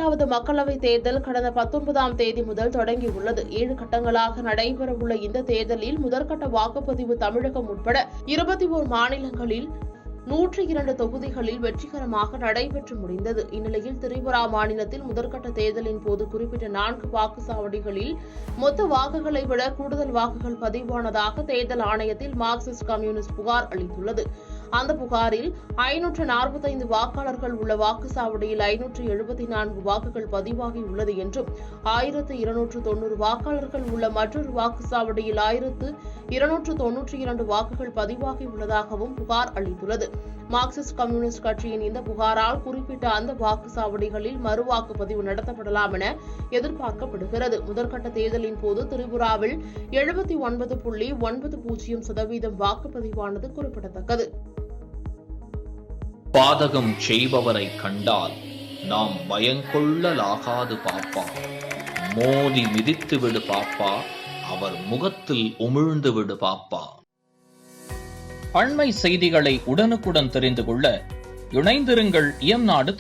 18வது மக்களவைத் தேர்தல் கடந்த 19ஆம் தேதி முதல் தொடங்கியுள்ளது. 7 கட்டங்களாக நடைபெறவுள்ள இந்த தேர்தலில் முதற்கட்ட வாக்குப்பதிவு தமிழகம் உட்பட 21 மாநிலங்களில் 102 தொகுதிகளில் வெற்றிகரமாக நடைபெற்று முடிந்தது. இந்நிலையில் திரிபுரா மாநிலத்தில் முதற்கட்ட தேர்தலின் போது குறிப்பிட்ட 4 வாக்குச்சாவடிகளில் மொத்த வாக்குகளை விட கூடுதல் வாக்குகள் பதிவானதாக தேர்தல் ஆணையத்தில் மார்க்சிஸ்ட் கம்யூனிஸ்ட் புகார் அளித்துள்ளது. அந்த புகாரில் 545 வாக்காளர்கள் உள்ள வாக்குச்சாவடியில் 574 வாக்குகள் பதிவாகியுள்ளது என்றும் 1290 வாக்காளர்கள் உள்ள மற்றொரு வாக்குச்சாவடியில் 1292 வாக்குகள் பதிவாகியுள்ளதாகவும் புகார் அளித்துள்ளது. மார்க்சிஸ்ட் கம்யூனிஸ்ட் கட்சியின் இந்த புகாரால் குறிப்பிட்ட அந்த வாக்குச்சாவடிகளில் மறுவாக்குப்பதிவு நடத்தப்படலாம் என எதிர்பார்க்கப்படுகிறது. முதற்கட்ட தேர்தலின் போது திரிபுராவில் 79.90% வாக்குப்பதிவானது குறிப்பிடத்தக்கது. பாதகம் செய்பவரை கண்டால் நாம் பயங்கொள்ளலாகாது பாப்பா, மோதி மிதித்து விடு பாப்பா, அவர் முகத்தில் உமிழ்ந்து விடு பாப்பா. அண்மை செய்திகளை உடனுக்குடன் தெரிந்து கொள்ள இணைந்திருங்கள் இயம்நாடு